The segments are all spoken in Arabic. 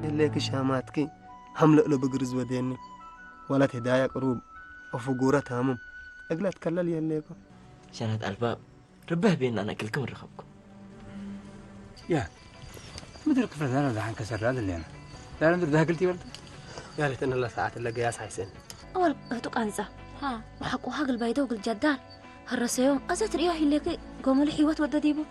يليك شاماتكي هملأ له بقرز وديني ولا تهدايا قروب وفقورة همم أقلا تكلل يليكو شانت الباب ربه بينا أنا كلكم رخبكم يا مدري كيف أنا ده حنكسر هذا اللي أنا لا ندري ده قلتي ولا يا ليت أنا الله ساعات اللي قياس حيسين أول هتوك أنسى ها وحقو هاق البيضة وقل جدال هالرسيوم أزت رياه اللي قوموا لي حيوات ودديبو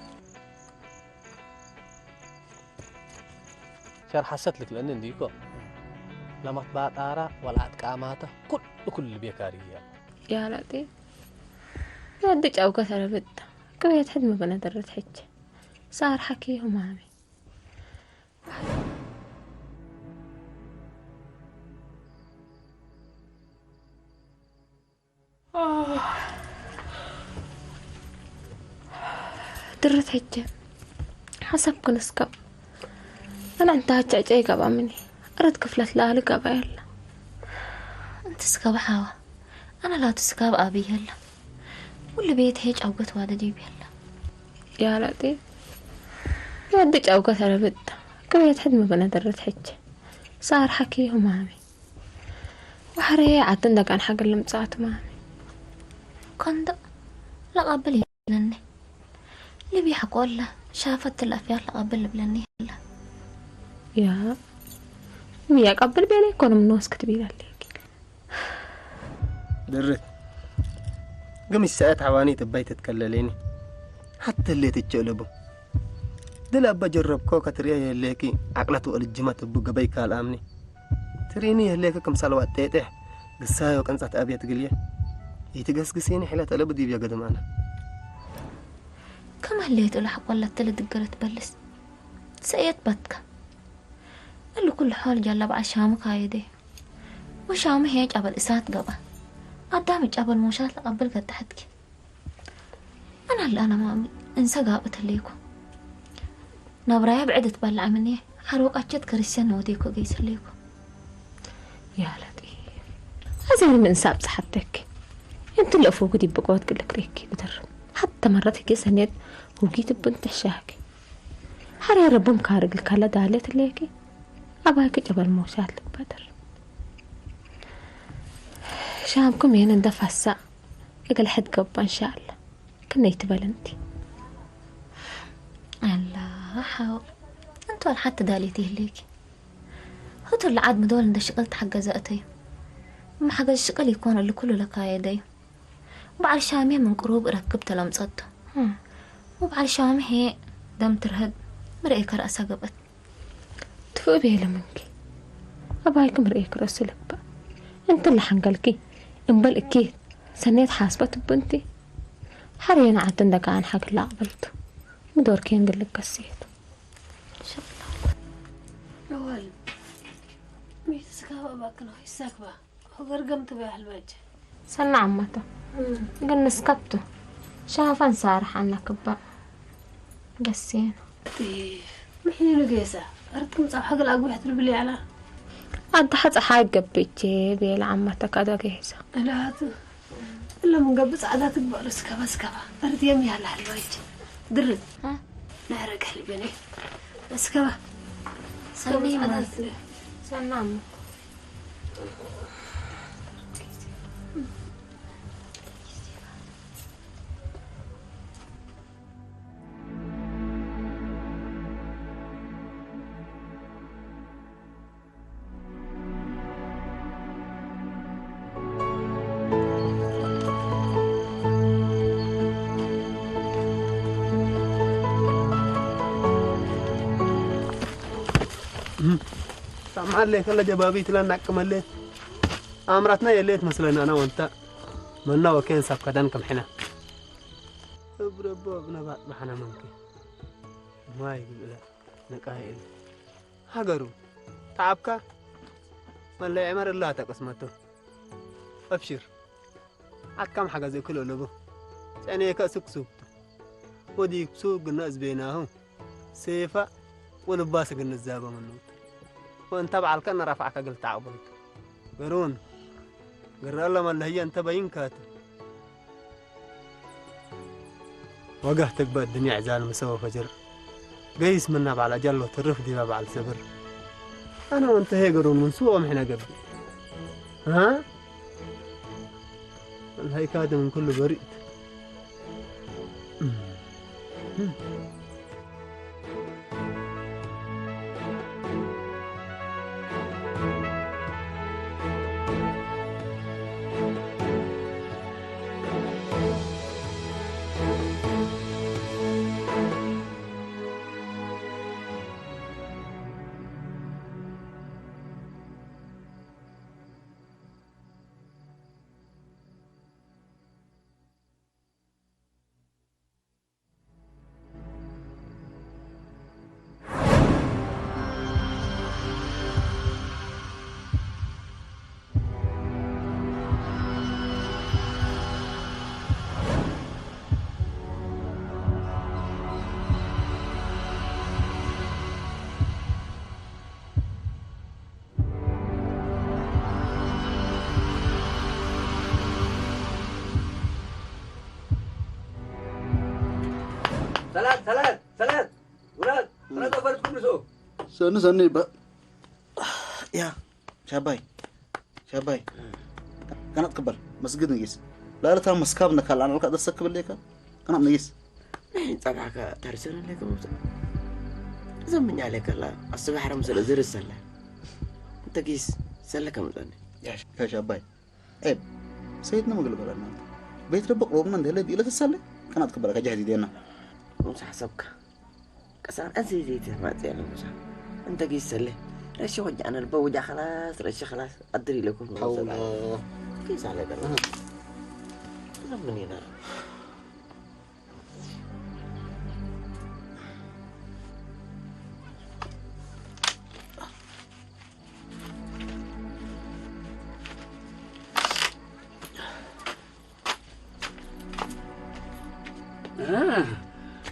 شار حسيت لك لأن ديكو لما تبعت آراء ولا عتقاماته كل بيكارية يا لطيف لا أدج أو كثر بد كويت حد ما بندرت حج صار حكيهم مامي درت حجة حسب كل سكب أنا انتهت جاي قبا مني أرد كفلت لالي قبا يلا أنت سكب حاوة أنا لا تسكب أبي يلا واللي بيت هيج أوقات وادا جيب يلا يا لطيف لا أدج أوقات على بد كويت حد ما بندرت حجة صار حكيهم مامي وحرية عتندك عن حق اللي مصعت مامي كنت لا قبل لني اللي بيحكوا له شافت الأفيار لا قبل بلني هلا يا ميا قبل بيني كون منوس كتبي لك درت قم الساعات حواني تبي تتكلليني حتى اللي تتجلبه دل أبا جرب كوكا تريه الليكي عقلته الجمة تبقى بيك الأمني تريني الليكي كم صلوات تيتح قصايا وكنصت أبي تقليه يتقسقسيني حلا تلبدي بيا قدم أنا كم هليت ولا حق ولا تلد قرت بلس سيت بتك قال له كل حال جلب عشامك هايدي وشام هيج قبل إسات قبل قدامك قبل موشات قبل قد تحتك أنا هلا أنا مامي انسى قابت ليكو نبرايا بعد تبلع مني حروق أجد كريستيان وديكو قيس ليكو يا لطيف هذا من ساب صحتك انت اللي فوق دي بقوات قلك ريكي بدر حتى مرات هيك سنيت وجيت بنت الشاكي حري ربهم كارق الكلا دالت ليكي أباك جبل موشات لك بدر شامكم هنا ندفع الساعة يقل حد قبا إن شاء الله كنا يتبال انتي الله حاول انتو حتى داليتيه ليكي هاتوا اللي عاد مدول اند شقلت حق زقتي ما حق الشقل يكون اللي كله لك يدي وبعد شامي من قروب ركبت لمصته وبعد شامي هي دم ترهد مرئيك رأسها قبت تفوق بيه لمنكي أبايك مرئيك رأسي لك بقى انت اللي حنقلكي انبال اكيد سنيت حاسبة بنتي حرينا عتندك عن حق اللي قبلته مدور كين قلك قسيت إن شاء الله أول ميت سكابة باكنا يساكبة وقرقمت بيه الوجه سنة عمته قلنا سكبته شافن سارح عنك بقى قسينا طيب محين لقيسة أردكم صاحب حق الأقوى يحتلوا لي على أنت حتى حاجة بيتي بيل عمتك هذا جاهزة لا هذا إلا من قبل عاداتك بقى سكابة أرد يمي على الوجه درد ها نحرق حلبيني سكابة سنة عاداتك سنة عمته سامع لك الله جبابي تلان نقم الليل أمرتنا يليت مثلنا أنا وأنت منا وكين سبك دانكم حنا بربو ابن بعد بحنا ممكن ما يقول لا نقايل هاجرو تعبك ولا عمر الله تقسمته أبشر عاد كم حاجة زي كله لبو يعني كسوق سوق وديك سوق الناس بينهم سيفة ولباس النزابة منه وانت بعل كنا رفعك قلت عقبلك قرون قرر الله ما اللي هي انت باين كاتب وقهتك بقى الدنيا عزال مسوى فجر قيس منا بعل أجل وترف دي بعل سبر أنا وأنت هيقرون من سوء إحنا قبل ها الهي كاد من كل بريد ثلاث ولاد ثلاثة فرد كل سوق سني بقى يا شاباي كانت قبل مسجد نجيس لا تام مسكابنا كلا أنا لك أدرسك بالليك كانت نجيس طبعا ترسلنا لك موسى زمني عليك الله الصباح رمز الزر السلة أنت قيس سلة كم ثانية يا شاباي عيب سيدنا ما قلب لنا بيت ربك رومنا ده اللي تسلي كانت قبل كجهدي دينا موسى حسبك كسر أنسي زيتي ما تعمل موسى أنت قيس سلة رش وجعنا البوجة خلاص رش خلاص أدري لكم حول كيس عليك الله زمني أنا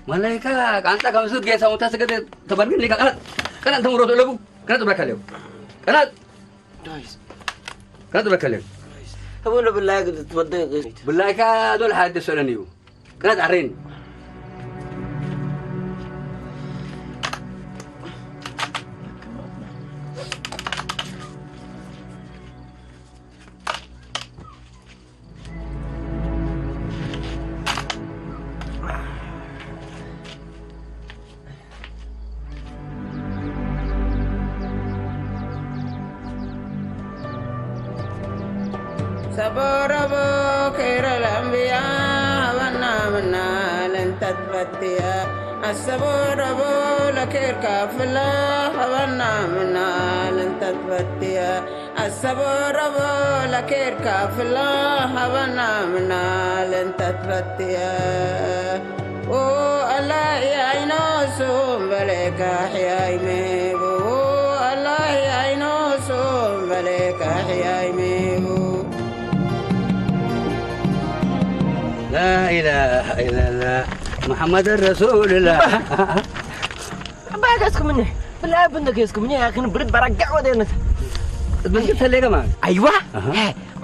ملاika kanta kamu sudah biasa mutas segede tebarkin lika kanat temu rodo lebu kanat berkaliu kanat berkaliu هبونا بالله قد تودي ملاika دول حد سولانيو kanat arin سبوربو خير الأنبياء والنامنا لن تتفتيا السبوربو لكير كافلا والنامنا لن تتفتيا السبوربو لكير كافلا والنامنا لن تتفتيا او الله يعينو سوم بلك حياي ميبو الله يعينو سوم بلك حياي ميبو لا إله إلا الله محمد رسول الله بعد اسكم مني بالله بندك يسكم مني يا اخي برد برجع ودينت بس قلت لي كمان ايوه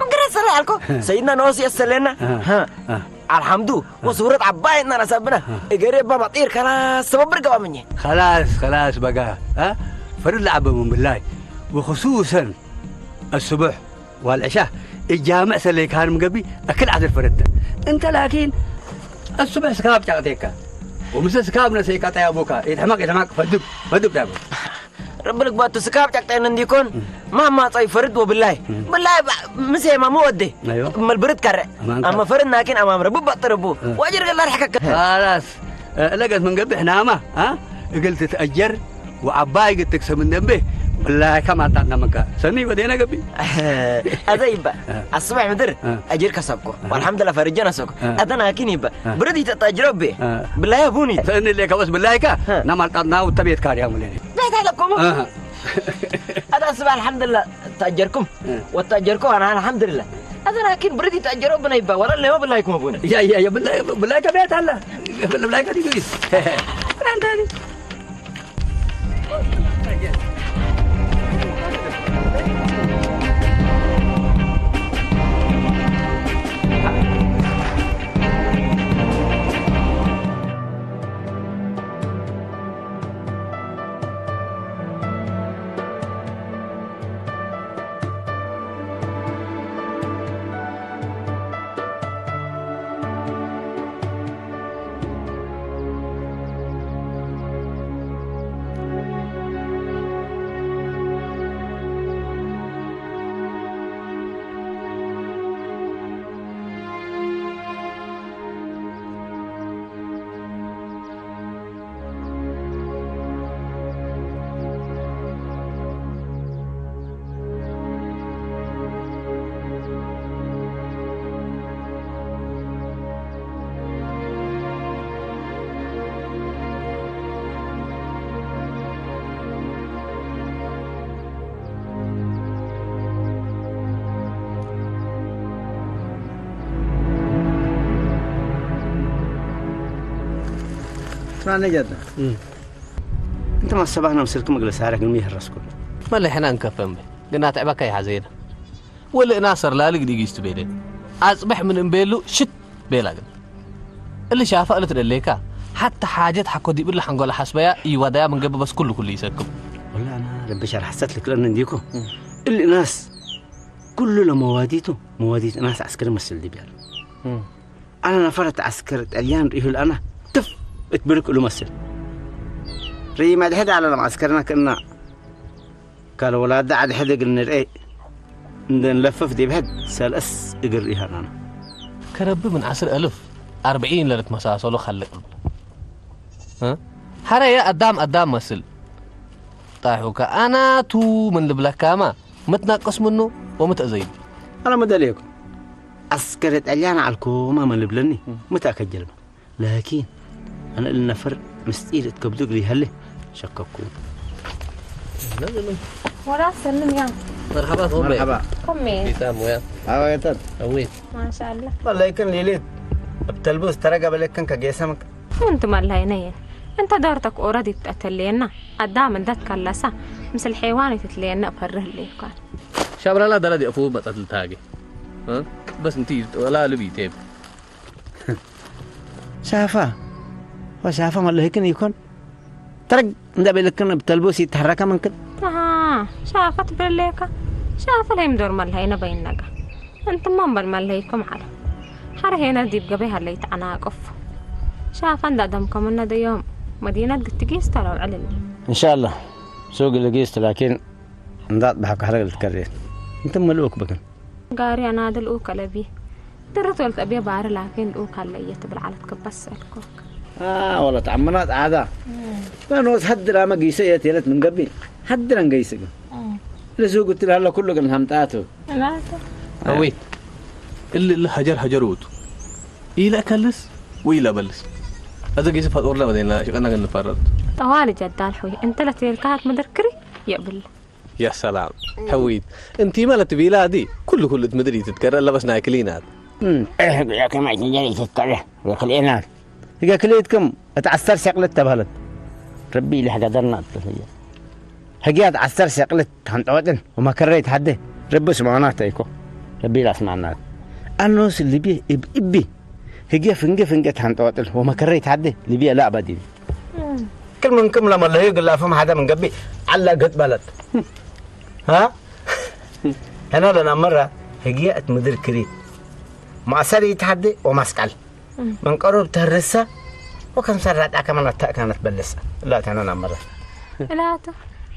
ممكن اسال لكم سيدنا نوسي السلنا ها الحمد وصورة عبايتنا نسبنا قريب بابا طير خلاص سبب برجع مني خلاص بقى ها فرد لعبة من بالله وخصوصا الصبح والعشاء الجامع سلي كان مقبي أكل عدد فرده أنت لكن الصبح سكاب جاكتك ومثل سكاب نسيك يا أبوك يتحمق فدب دابو ربنا قبات سكاب جاكتين عنديكون ما طيب فرد وبالله بالله مسي ما مودي أيوه ما البرد كره أما فرد لكن أمام ربو بطربو واجر الله رحكك خلاص لقد من قبي حنامة ها قلت تأجر وعباي قلت تكسب من دمبه والله كما تعنا مكا سني بدينا قبي هذا يبقى الصبح مدر أجير كسبكو والحمد لله فرجنا سوكو أنا أكين يبقى بردي تتجرب به بالله يا بوني سني اللي كوس بالله كا نمال تنا وتبيت كاريا مولين بيت لكم أنا الصبح الحمد لله تأجركم وتأجركم أنا الحمد لله أنا أكين بردي تأجروا بنا يبقى ولا اللي ما بالله يكون أبونا يا بالله كبيت هلا بالله كدي كويس رانتاني رانا جدا انت ما صباحنا مسلك مجلس هارك الميه الرسكول ما اللي احنا نكفم به قلنا تعبك يا حزينه ولا ناصر لا لقدي يجي يستبيلين اصبح من امبيلو شت بيلا اللي شافه قلت لك حتى حاجات حكوا دي بالله حنقول حسبيا يودايا من قبل بس كله يسكب والله انا ربي شرح حسيت لك لان نديكو اللي ناس كله لمواديته مواديت ناس عسكري مسل دي بيال انا نفرت عسكرة اليان ريهل انا تف اتبرك له مسل ري ما حدا على معسكرنا كنا قال ولاد عاد حدا قلنا ايه نلفف دي بهد سالس اقريها انا كرب من 10,000 40 لرت مساسلو خلق ها حريا قدام مسل طايحوك انا تو من البلاكاما متناقص منه ومتأذي انا مدليكم عسكرة اليان على الكوما من البلني متأكد لكن انا اللي نفر مستير تكبدوك لي هله شككوا ولا سلم يا مرحبا طوبي مرحبا قمي سام ويا يا تد اوي ما شاء الله والله يكن ليليت بتلبس ترى قبل كان كجسمك انت مالهينيه انت دارتك اوريدي بتقتلينا قدام من دتك اللسا مثل الحيوان تتلينا بفره اللي كان شابر لا دلدي افو بطل تاجي ها بس انتي ولا لبي تيب شافا وشافا والله يكن يكون ترى ندبي لكن بتلبس يتحرك من كده شافت برليكا شاف لهم دور مالهينا بينك انت منبر مالهيكم على حرهينا ديب قبيها اللي يتعناقف شاف عند دمكم من ده يوم مدينة تجيس ترى علم ان شاء الله سوق اللي جيست لكن ندات بحق حرق التكرير انت ملوك بكن قاري انا هذا الاوك لبي درت ولت ابي بار لكن الاوك اللي يتبل على بس الكوك والله تعمنات عاده فانو تحدر ما قيسيه تيلت من قبل حدر نقيسك لسوق قلت له هلا كله كان همتاته لا اوي اللي هجروت إلى كلس وإلى بلس هذا قيس فاتور لا بدينا شو أنا نفرد طوالي جدال حوي أنت لا تلقاك مدركري يقبل يا سلام حويد أنتي ما تبيلا دي كل تمدري تتكرر لا بس ناكلينات يا كم تجري تتكرر ويخلينا هي كليتكم اتعثر شقلت تبهلت ربي لي حاجه درنا هي اتعثر شقلت هنطوتن وما كريت حد ربي سمعنات ايكو ربي لا سمعنات الناس اللي بيه ابي هي فنجه هنطوتل وما كريت حد اللي بيه لا بدي كل منكم لما اللي يقول لا فهم حدا من قبي علقت بلد ها انا لنا مره هجيت مدير كريت ما سري يتحدي ومسكال من قرب تهرسه وكم سرعت كمان كانت بلسه لا تانا مره لا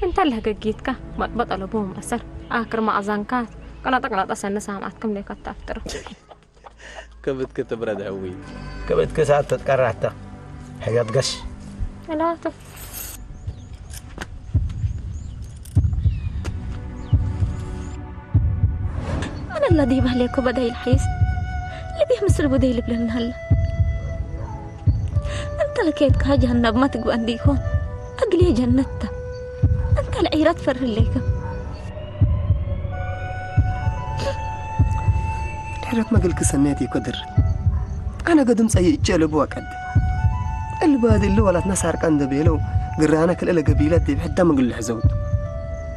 انت اللي هجيتك بطل ابوهم اثر اخر ما اذانكات قناتك أصلا سامعتكم ليك التفتر كبت كتبرد هوي كبت كسات تتكرهت حياة قش لا أنا الذي بهليك بداي الحيس اللي بيه مصر بداي لبلن هلا أنت لكيتك ها جهنم ما تقوى عندي هون أقلي جنتك أنت العيرات فر ليك حرت ما قلك سنيتي قدر أنا قدم سيء جلب وقد البادي اللي ولد نسار كان دبيلو قرانا كل قبيلات دي بحتى ما قل حزود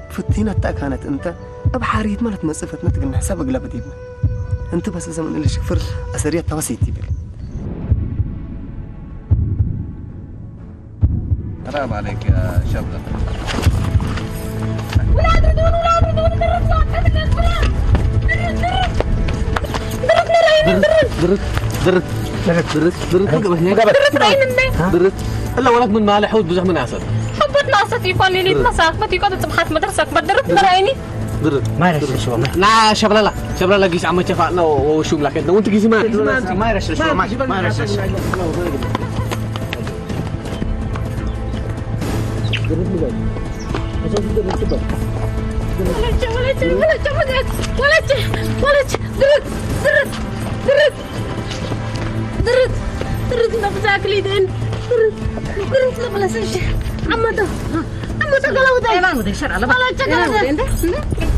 فتينا تا كانت أنت أبحاريت مالت مسافة نتقن حساب قلب ديبنا أنت بس زمن اللي شكفر أسرية توسيتي بل حرام عليك يا شبلة ولاد ردون درت الا ولك من مالح وبزح من عسل حبت ناصة يفعل لي مساك ما تيقعد تبحث مدرسك بدرت برايني درت ما يرش شو لا شبلا قيس عم اتفقنا وشو لك انت وانت قيس ما يرش شو ما يرش درت نفسك لي دين درت لا بلاش عمته قالوا ده ما ودي شرع لا بلا تقالوا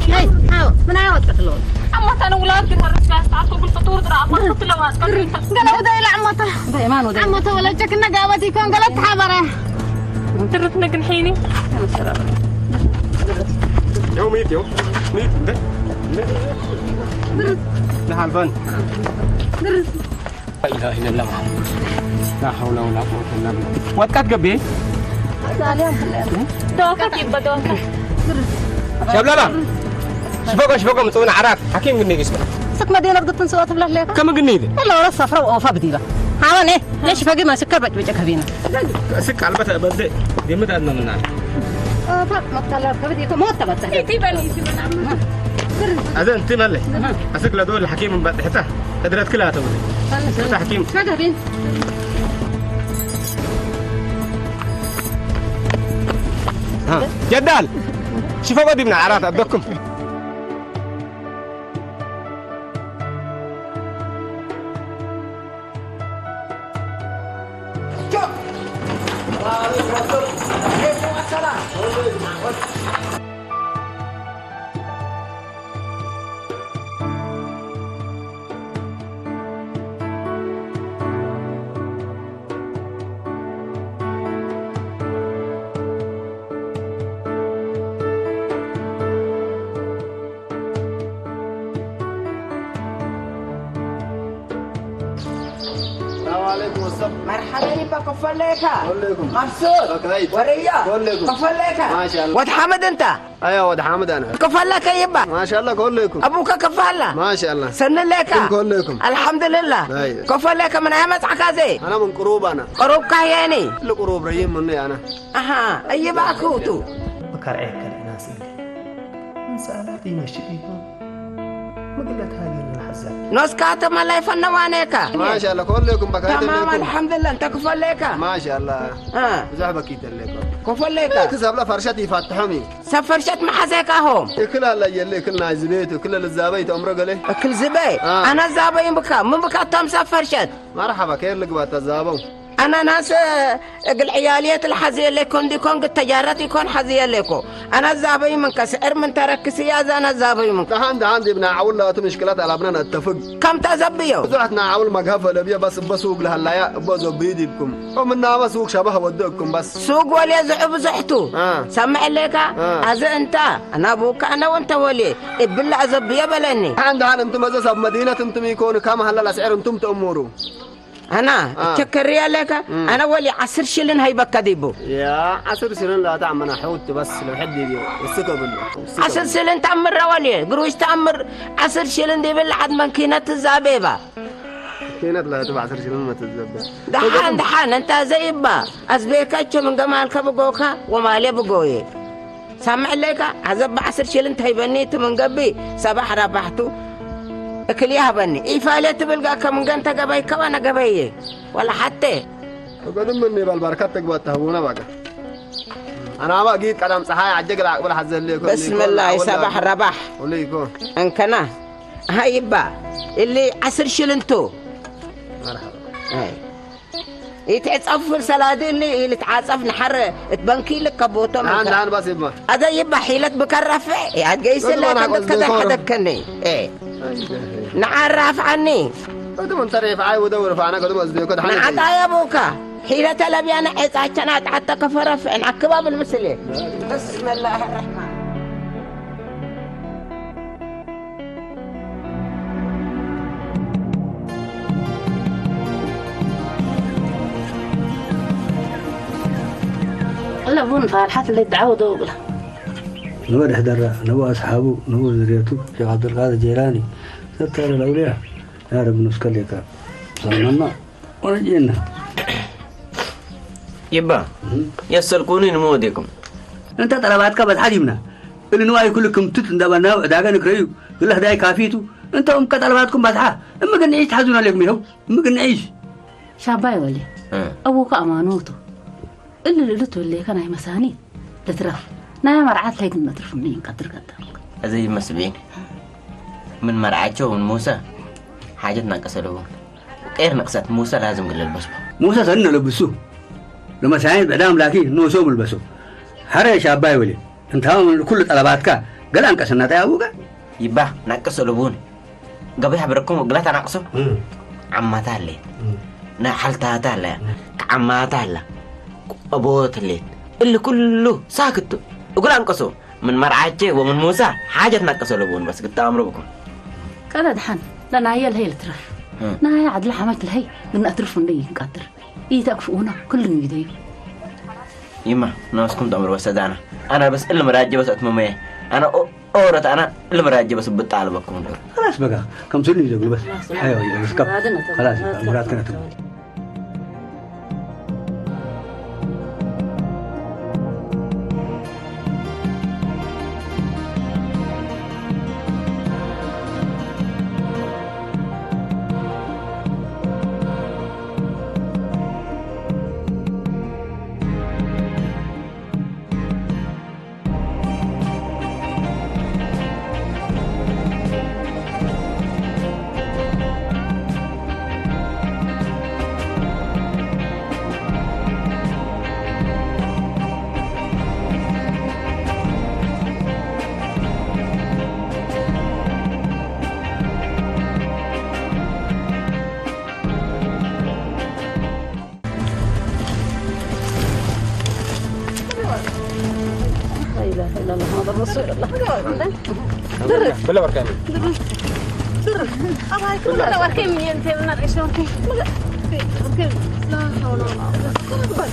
هاي هاو من هاي وتقتلون عمتها أنا ولادي هرس فيها تعرفوا بالفطور درا ما قلت له واسكت قالوا ده لعمته دايما ودايما عمته ولا جكنا قاوتي كون قالت حبره ترتنا قنحيني يوم ميت ده نحن الفن لا إله إلا الله لا حول ولا قوة إلا بالله واتكات قبي دوكك يبقى دوكك شاب لا شفوقه مسوينا عراق حكيم قلني اسمه سك مدينة قلت نسوات بلا ليك كم قلني ذي لا ولا الصفرة وأوفا بديبة حاول إيه ليش فاقي ما سكر بجك هبينا سك على بتاع بدي دي متى أدنى منها ما تطلع بديك ما تبغى تبني هذا أنت مالي أسك لدول الحكيم من بعد حتى قدرت كلها تقولي أنت حكيم ما قابين ها جدال شوفوا بدي من العراق أدوكم مرحبا يبا كفر ليكا مبسوط وريا كفر ليكا ما شاء الله ود حمد انت ايوه ود حمد انا كفر لك يبا ما شاء الله كلكم ابوك كفر له ما شاء الله سن ليكا كلكم الحمد لله أيوة. كفر لك من ايامك عكازي انا من قروب انا قروب كهياني القروب ريم مني انا اها اي باكوتو بكر عيك الناس من سالاتي مشيكم ما قلت هذه الحزاب نوس كاتم الله يفنوانيكا ما شاء الله كلكم بكايت تمام الحمد لله انت كفر ليكا ما شاء الله زعبك يدلكم كفر ليكا كسب لا فرشتي فاتحمي سفرشت ما حزيك اهو كل الله يلي كلنا زبيت وكل الزابيت امرق عليه كل زبي انا زابي بكا من بكا تم سفرشت مرحبا كير لك بتزابو أنا ناس قل عيالية الحزية لكم دي كون قد تجارتي كون حزية لكم أنا زابي من كسر من ترك سيازة أنا زابي من عندي ابن عول لا مشكلات على ابننا اتفق كم تزبيو زحنا عول مقهفة لبيا بس بسوق لهلا بزو بيدكم ومنا بسوق شبه ودكم بس سوق ولي زعب زحتو سمع لك أز أنت أنا أبوك أنا وأنت ولي إبلا أزبيا بلني عندها أنتم أزا مدينة أنتم يكون كم هلا الأسعار أنتم تأمروا أنا تكرر لك أنا ولي 10 شلن هاي بكذبو يا 10 شلن لا تعمل حوت بس لو حد يبيو السكة بالله 10 شلن تأمر ولي قروش تأمر 10 شلن دي بالحد من كينات الزابيبة كينات لا تبع 10 شلن ما تزبط دحان أنت زيبا أزبيكا من جمالك بقوكا ومالي بقوي سامع لك عزب 10 شلن تهيبني من قبي صباح ربحتو كليها بني إيفالية تبلغا كم جنت جباي كوانا جباي ولا حتى قدم مني بالبركات تقبل تهونا بقى أنا ما جيت كلام صحاح عجق لا ولا حزن ليكم بسم الله صباح رباح وليكم أنكنا هاي با اللي 10 شلنتو مرحبا هاي يتعصف السلادين اللي تعصف نحر تبنكي لك كبوتو أنا بس يبا هذا يبا حيلة بكرفة يعني جايس لا كذا حدكني إيه نعرف عني قدم انتريف عاي ودور فانا قدم ازبيكو دحين نعطا يا ابوكا حيلة تلبي انا عيسى حتى كفرف نعكبها بالمثل بسم الله الرحمن لا بون فالحات اللي تعودوا له نو دحدر نو أصحابه نو ذريته شيخ عبد القادر الجيلاني ستار الأولياء يا رب نسكلك صلنا ونجينا يبا يسلكوني نموديكم أنت طلباتك بس حجمنا اللي نواي كلكم تتندبنا داغا نكريو الله داي كافيتو أنت طلباتكم بس أما كن نعيش تحزون عليك ميهو أما كن نعيش شاباي ولي أبوك أمانوتو اللي لتو اللي كان هي مسانيد تترف نايم مرعات لك ما ترف منين قدر زي مسبين من مرعاتشو من موسى حاجتنا كسلوه غير نقصت موسى لازم قل البسو موسى سنة لبسوه لما سعيد بعدام لكن نو سوم البسو حري شاباي ولي انت من كل طلباتك قال انك سنة يا ابوك يبا نقص لبون قبيح بركم قلت أنا أقسم عما تهلي نحل تهلا عما تهلا أبو تهلي اللي كله ساكت يقول أنقصوا من مرعاجي ومن موسى حاجة نقصوا لبون بس قلت أمر بكم كذا دحن لنا هي اللي ترف نهاية عدل حماك الهي قلنا أترف لي قدر يتقفونا كل يدي يما ناسكم تأمر وسدانا أنا بس اللي مراجع بس أتممي أنا أورت أنا اللي مراجع بس بتطالبكم دور خلاص بقى كم سنة يقول بس أيوة بس كم خلاص مرات كانت بلا وركاني بلا وركاني انت من ايش وركاني لا حول ولا قوه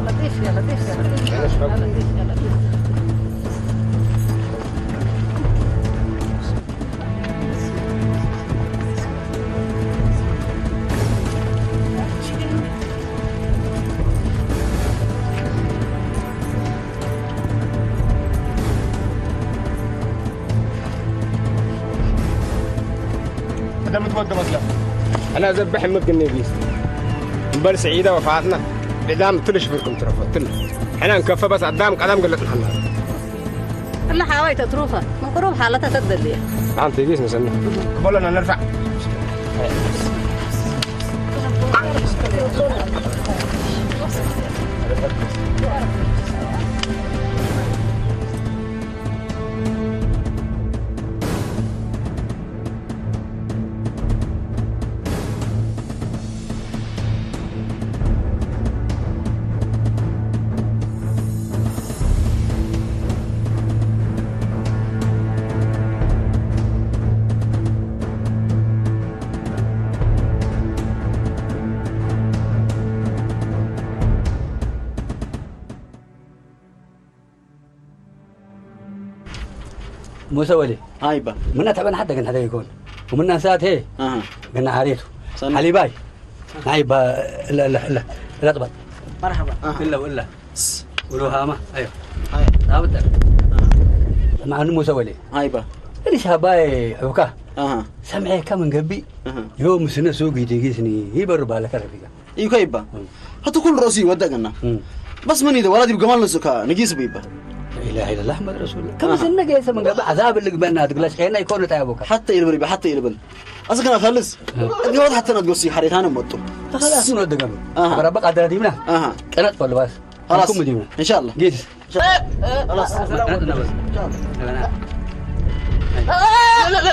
لطيف يا لطيف يا لطيف هذا متقدم أصلا أنا أذبح حمد النبيس مبارس سعيدة وفاتنا بعدام تلش فيكم ترفض تل أنا نكفى بس قدامك قدام قلت نحن الله حاويت تروفة من قروب حالتها تدلي عن تبيس نسميه قبلنا نرفع موسى ولي هاي با منا تعبان حتى كان هذا يكون ومنا ساعات هي قلنا عاريته حليباي نايب لا لا لا لا طبعا مرحبا الا ولا ولو هامه ايوه هاي هابت مع موسى ولي هاي با ليش هباي عوكا سمعي كم من قبي يوم سنه سوقي تيجيسني يبر بالك رفيقا ايوه كيبا حتى كل راسي ودقنا بس من اذا ولدي بجمال السكا نجيس بيبا لا اله الا الله محمد رسول الله كم سنه جايسه من قبل عذاب اللي قبلنا تقلاش خينا يكون تعبوك حتى يلبل حتى يلبل أصلا خلص الجواد حتى نتقصي حريتانا موتو خلاص نود قبل ربك قدر ديمنا كانت فل بس خلاص ديمنا ان شاء الله جيت خلاص لا لا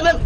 لا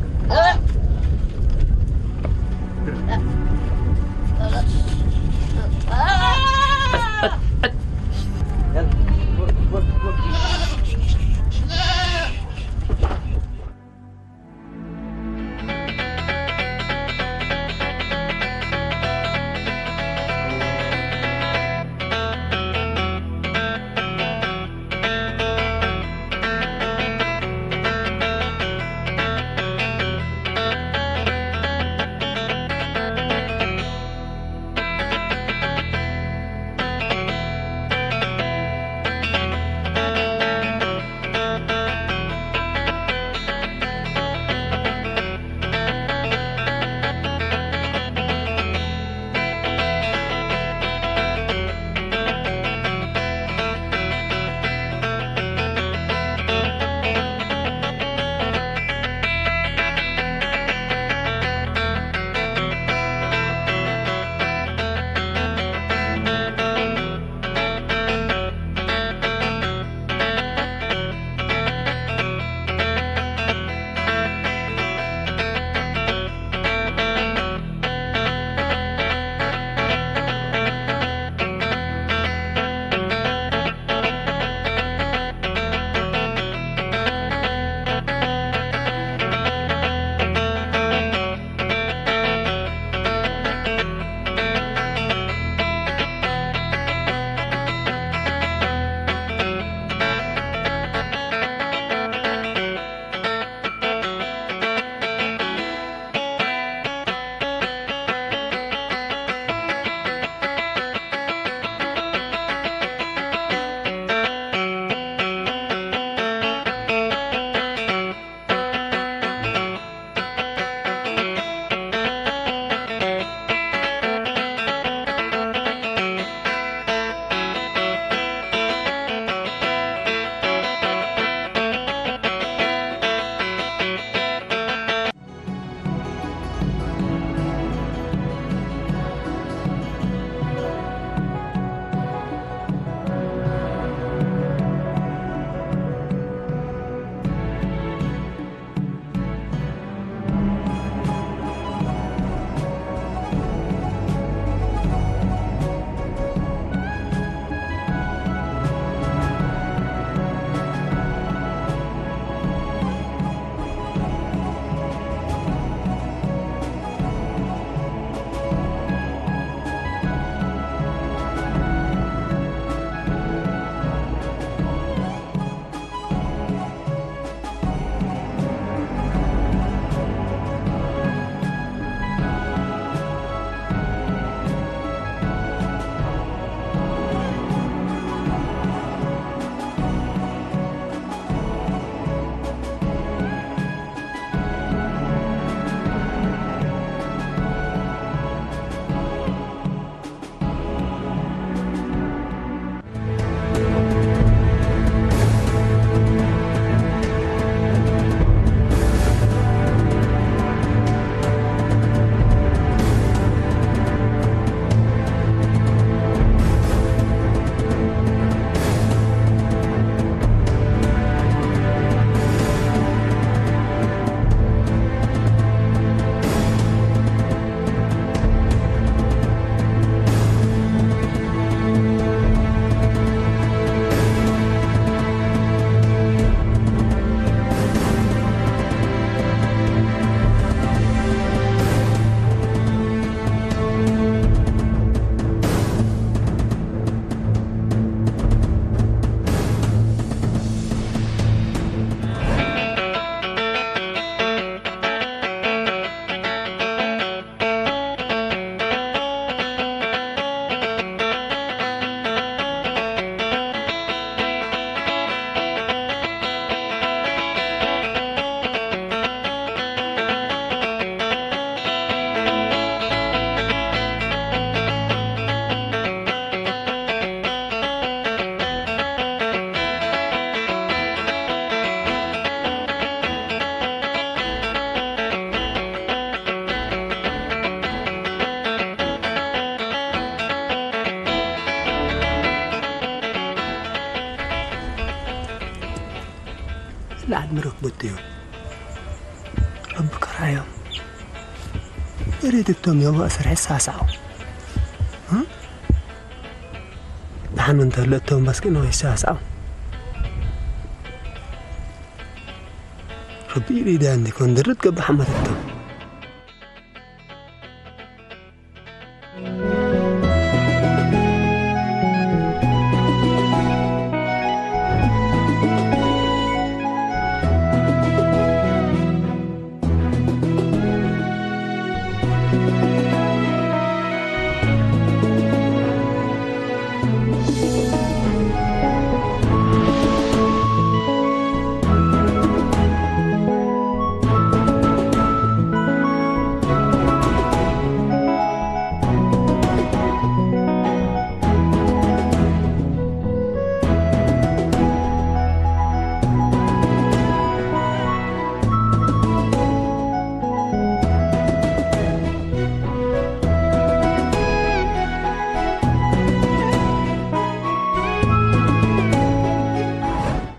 لعد مركبتيو ربك رايهم يريد التوم يوم أسرع الساسعو ها نحن ننتظر التوم بس كأنه يساسعو ربي يريد أن يكون درت قبل حمد التوم